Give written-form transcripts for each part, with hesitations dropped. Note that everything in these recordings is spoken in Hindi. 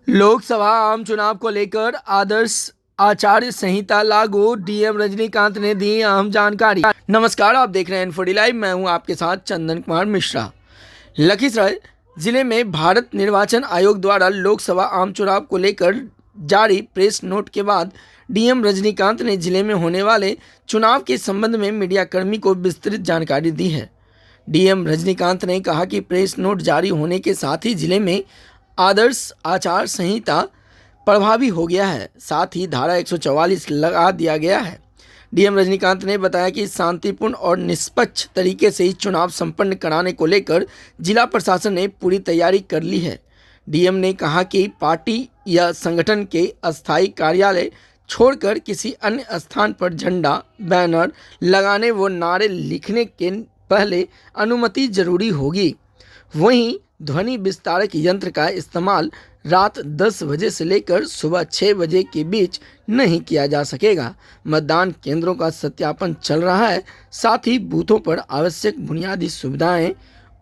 लोकसभा आम चुनाव को लेकर आदर्श आचार संहिता लागू, डीएम रजनीकांत ने दी अहम जानकारी। नमस्कार, आप देख रहे हैं इन्फो लाइव। मैं हूं आपके साथ चंदन कुमार मिश्रा। लखीसराय जिले में भारत निर्वाचन आयोग द्वारा लोकसभा आम चुनाव को लेकर जारी प्रेस नोट के बाद डीएम रजनीकांत ने जिले में होने वाले चुनाव के संबंध में मीडियाकर्मी को विस्तृत जानकारी दी है। डीएम रजनीकांत ने कहा कि प्रेस नोट जारी होने के साथ ही जिले में आदर्श आचार संहिता प्रभावी हो गया है, साथ ही धारा 144 लगा दिया गया है। डीएम रजनीकांत ने बताया कि शांतिपूर्ण और निष्पक्ष तरीके से चुनाव संपन्न कराने को लेकर जिला प्रशासन ने पूरी तैयारी कर ली है। डीएम ने कहा कि पार्टी या संगठन के अस्थायी कार्यालय छोड़कर किसी अन्य स्थान पर झंडा, बैनर लगाने व नारे लिखने के पहले अनुमति जरूरी होगी। वहीं ध्वनि विस्तारक यंत्र का इस्तेमाल रात 10 बजे से लेकर सुबह 6 बजे के बीच नहीं किया जा सकेगा। मतदान केंद्रों का सत्यापन चल रहा है, साथ ही बूथों पर आवश्यक बुनियादी सुविधाएं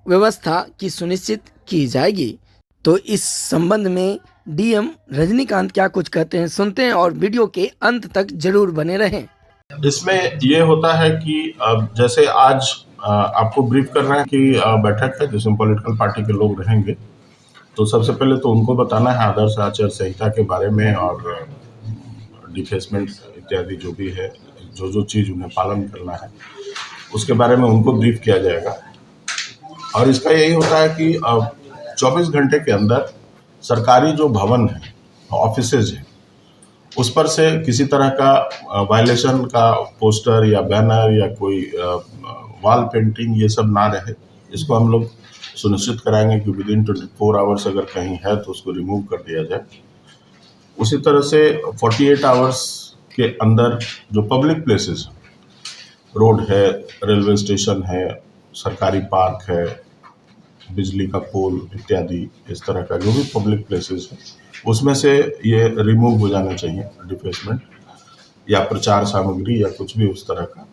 व्यवस्था की सुनिश्चित की जाएगी। तो इस संबंध में डीएम रजनीकांत क्या कुछ कहते हैं, सुनते हैं और वीडियो के अंत तक जरूर बने रहें। इसमें ये होता है कि जैसे आज आपको ब्रीफ कर रहे हैं कि बैठक है जिसमें पॉलिटिकल पार्टी के लोग रहेंगे, तो सबसे पहले तो उनको बताना है आदर्श आचार संहिता के बारे में और डिफेसमेंट इत्यादि जो भी है, जो चीज़ उन्हें पालन करना है उसके बारे में उनको ब्रीफ किया जाएगा। और इसका यही होता है कि 24 घंटे के अंदर सरकारी जो भवन है, ऑफिसेज है, उस पर से किसी तरह का वायलेशन का पोस्टर या बैनर या कोई वॉल पेंटिंग ये सब ना रहे। इसको हम लोग सुनिश्चित कराएंगे कि विदिन 24 आवर्स अगर कहीं है तो उसको रिमूव कर दिया जाए। उसी तरह से 48 आवर्स के अंदर जो पब्लिक प्लेसेस, रोड है, रेलवे स्टेशन है, सरकारी पार्क है, बिजली का पोल इत्यादि, इस तरह का जो भी पब्लिक प्लेसेस है उसमें से ये रिमूव हो जाना चाहिए, डिफेसमेंट या प्रचार सामग्री या कुछ भी उस तरह का।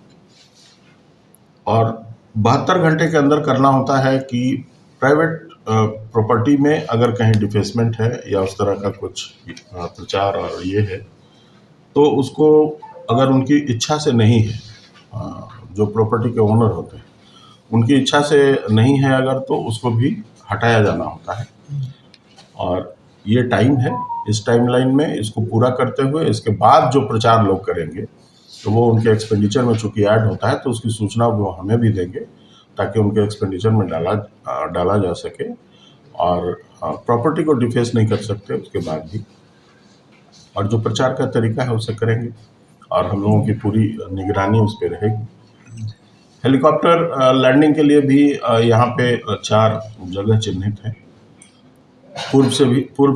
और 72 घंटे के अंदर करना होता है कि प्राइवेट प्रॉपर्टी में अगर कहीं डिफेसमेंट है या उस तरह का कुछ प्रचार और ये है, तो उसको अगर उनकी इच्छा से नहीं है, जो प्रॉपर्टी के ओनर होते हैं उनकी इच्छा से नहीं है अगर, तो उसको भी हटाया जाना होता है। और ये टाइम है, इस टाइमलाइन में इसको पूरा करते हुए इसके बाद जो प्रचार लोग करेंगे तो वो उनके एक्सपेंडिचर में चूँकि ऐड होता है तो उसकी सूचना वो हमें भी देंगे ताकि उनके एक्सपेंडिचर में डाला जा सके और प्रॉपर्टी को डिफेस नहीं कर सकते उसके बाद भी। और जो प्रचार का तरीका है उसे करेंगे और हम लोगों की पूरी निगरानी उस पर रहेगी। हेलीकॉप्टर लैंडिंग के लिए भी यहाँ पे 4 जगह चिन्हित हैं, पूर्व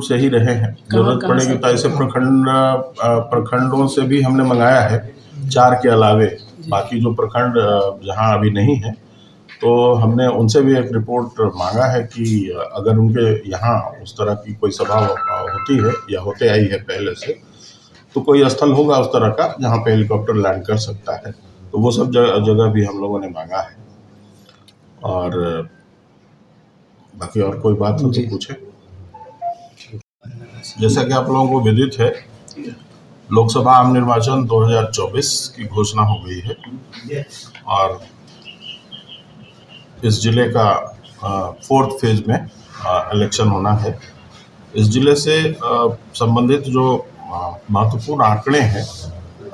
से ही रहे हैं। जरूरत पड़ेगी तो ऐसे प्रखंडों से भी हमने मंगाया है, 4 के अलावे बाकी जो प्रखंड जहाँ अभी नहीं है तो हमने उनसे भी एक रिपोर्ट मांगा है कि अगर उनके यहाँ उस तरह की कोई सभा होती है या होते आई है पहले से, तो कोई स्थल होगा उस तरह का जहाँ पे हेलीकॉप्टर लैंड कर सकता है, तो वो सब जगह भी हम लोगों ने मांगा है। और बाकी और कोई बात हो तो पूछे। जैसा कि आप लोगों को विदित है, लोकसभा आम निर्वाचन 2024 की घोषणा हो गई है और इस जिले का 4th फेज में इलेक्शन होना है। इस जिले से संबंधित जो महत्वपूर्ण आंकड़े हैं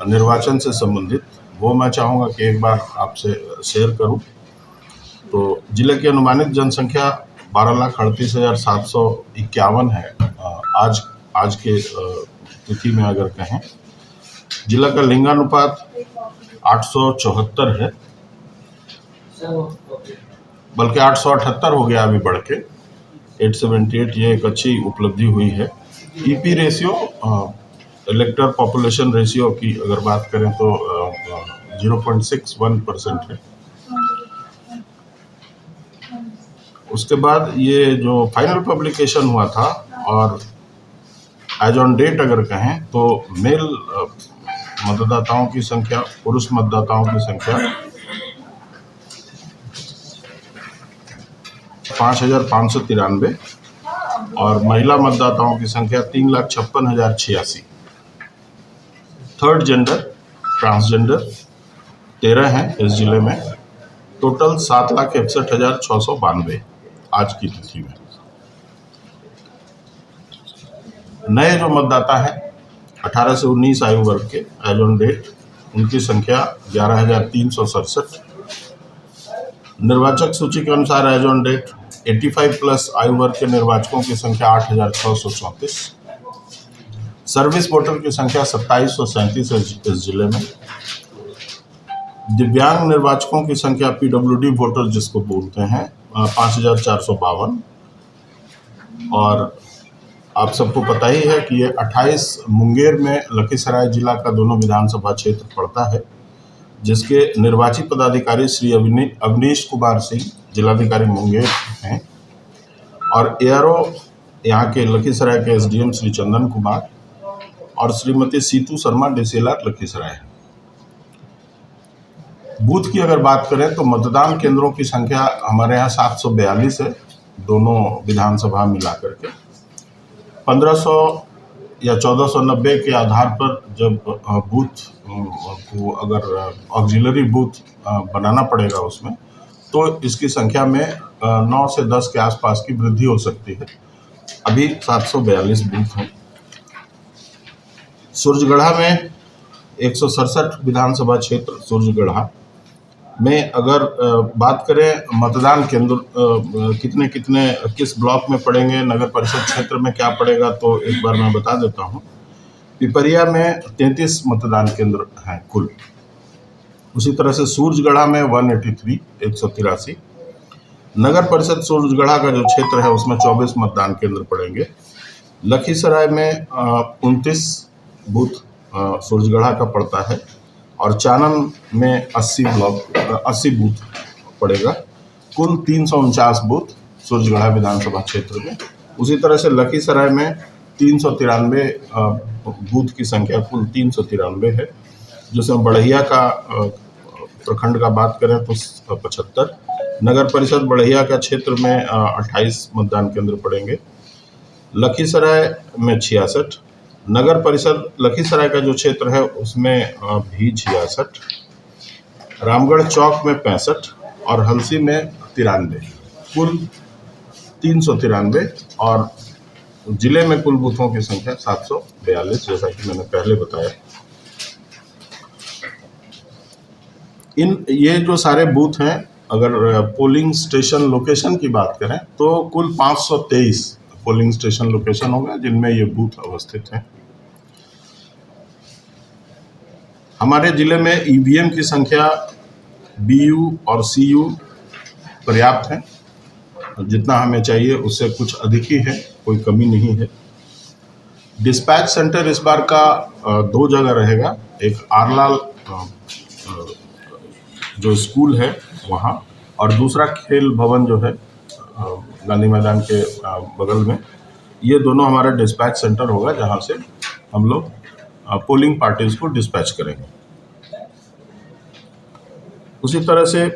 निर्वाचन से संबंधित, वो मैं चाहूँगा कि एक बार आपसे शेयर करूं। तो जिले की अनुमानित जनसंख्या 12,38,751 है आज के तिथि में अगर कहें। जिला का लिंगानुपात 874 है, बल्कि 878 हो गया अभी बढ़ के 878। ये एक अच्छी उपलब्धि हुई है। ईपी रेशियो, इलेक्टर पॉपुलेशन रेशियो की अगर बात करें तो 0.61% है। उसके बाद ये जो फाइनल पब्लिकेशन हुआ था और एज ऑन डेट अगर कहें तो मेल मतदाताओं की संख्या, पुरुष मतदाताओं की संख्या 5,593 और महिला मतदाताओं की संख्या 3,56,086। थर्ड जेंडर ट्रांसजेंडर 13 हैं इस जिले में। टोटल 7,61,692 आज की तिथि में। नए जो मतदाता हैं 18 से 19 आयु वर्ग के एज ऑन डेट, उनकी संख्या 11,367। निर्वाचक सूची के अनुसार एज ऑन डेट 85+ आयु वर्ग के निर्वाचकों की संख्या 8,634। सर्विस वोटर की संख्या 2737 है इस जिले में। दिव्यांग निर्वाचकों की संख्या PWD वोटर जिसको बोलते हैं 5,452। और आप सबको पता ही है कि ये 28 मुंगेर में लखीसराय जिला का दोनों विधानसभा क्षेत्र पड़ता है, जिसके निर्वाची पदाधिकारी श्री अवनीश कुमार सिंह जिलाधिकारी मुंगेर हैं और ARO यहाँ के लखीसराय के SDM श्री चंदन कुमार और श्रीमती सीतू शर्मा DCLR लखीसराय है। बूथ की अगर बात करें तो मतदान केंद्रों की संख्या हमारे यहाँ 742 है, दोनों विधानसभा मिलाकर के। 1500 या 1490 के आधार पर जब बूथ को अगर ऑक्सिलरी बूथ बनाना पड़ेगा उसमें, तो इसकी संख्या में 9 से 10 के आसपास की वृद्धि हो सकती है। अभी 742 बूथ हैं। सूरजगढ़ा में 167 विधानसभा क्षेत्र सूरजगढ़ा में अगर बात करें मतदान केंद्र कितने किस ब्लॉक में पड़ेंगे, नगर परिषद क्षेत्र में क्या पड़ेगा, तो एक बार मैं बता देता हूं। पिपरिया में 33 मतदान केंद्र हैं कुल। उसी तरह से सूरजगढ़ा में 183 नगर परिषद सूरजगढ़ा का जो क्षेत्र है उसमें 24 मतदान केंद्र पड़ेंगे। लखीसराय में 29 बूथ सूरजगढ़ा का पड़ता है और चानन में 80 बूथ पड़ेगा। कुल 349 बूथ सूरजगढ़ा विधानसभा क्षेत्र में। उसी तरह से लखीसराय में 393 बूथ की संख्या कुल 393 है। जिसमें बढ़िया का प्रखंड का बात करें तो 75, नगर परिषद बढ़िया का क्षेत्र में 28 मतदान केंद्र पड़ेंगे। लखीसराय में 66, नगर परिषद लखीसराय का जो क्षेत्र है उसमें भी 66, रामगढ़ चौक में 65 और हलसी में 93, कुल 393 और जिले में कुल बूथों की संख्या 742, जैसा कि मैंने पहले बताया। ये जो सारे बूथ हैं, अगर पोलिंग स्टेशन लोकेशन की बात करें तो कुल 523 पोलिंग स्टेशन लोकेशन होगा जिनमें ये बूथ अवस्थित हैं। हमारे जिले में EVM की संख्या BU और CU पर्याप्त है, जितना हमें चाहिए उससे कुछ अधिक ही है, कोई कमी नहीं है। डिस्पैच सेंटर इस बार का 2 जगह रहेगा, एक आरलाल जो स्कूल है वहाँ, और दूसरा खेल भवन जो है गांधी मैदान के बगल में। ये दोनों हमारा डिस्पैच सेंटर होगा जहाँ से हम लोग पोलिंग पार्टीज को डिस्पैच करेंगे। उसी तरह से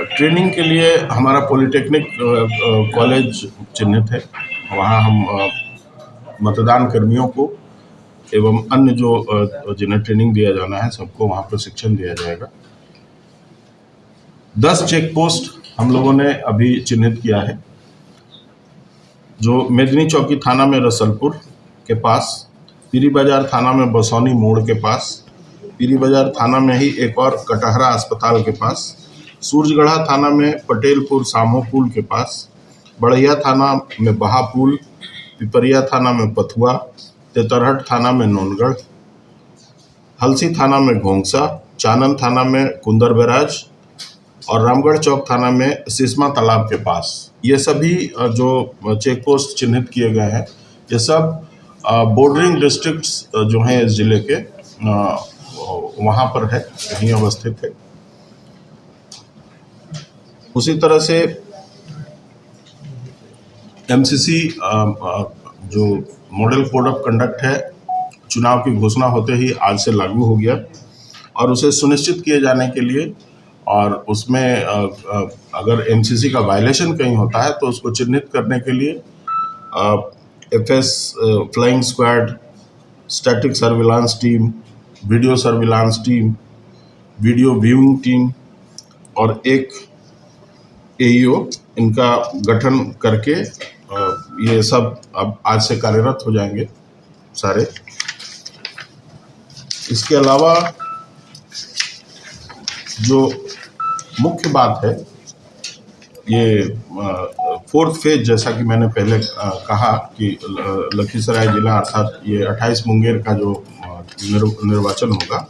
ट्रेनिंग के लिए हमारा पॉलिटेक्निक कॉलेज चिन्हित है। वहाँ हम मतदान कर्मियों को एवं अन्य जो जिन्हें ट्रेनिंग दिया जाना है सबको वहाँ प्रशिक्षण दिया जाएगा। 10 चेक पोस्ट हम लोगों ने अभी चिन्हित किया है, जो मेदनी चौकी थाना में रसलपुर के पास, पीरी बाजार थाना में बसौनी मोड़ के पास, पीरी बाजार थाना में ही एक और कटहरा अस्पताल के पास, सूरजगढ़ा थाना में पटेलपुर सामो पुल के पास, बढ़िया थाना में बहापुल, पिपरिया थाना में पथुआ, तेतरहट थाना में नौनगढ़, हलसी थाना में घोंगसा, चानन थाना में कुंदर बैराज और रामगढ़ चौक थाना में सिस्मा तालाब के पास। ये सभी जो चेक पोस्ट चिन्हित किए गए हैं, ये सब बॉर्डरिंग डिस्ट्रिक्ट्स जो हैं इस जिले के वहाँ पर है, यहीं अवस्थित है। उसी तरह से MCC जो मॉडल कोड ऑफ कंडक्ट है, चुनाव की घोषणा होते ही आज से लागू हो गया और उसे सुनिश्चित किए जाने के लिए और उसमें अगर MCC का वायलेशन कहीं होता है तो उसको चिन्हित करने के लिए FS flying squad, static surveillance team, video surveillance team, video viewing team और एक AEO, इनका गठन करके ये सब अब आज से कार्यरत हो जाएंगे सारे। इसके अलावा जो मुख्य बात है, ये 4th फेज, जैसा कि मैंने पहले कहा कि लखीसराय जिला अर्थात ये 28 मुंगेर का जो निर्वाचन होगा,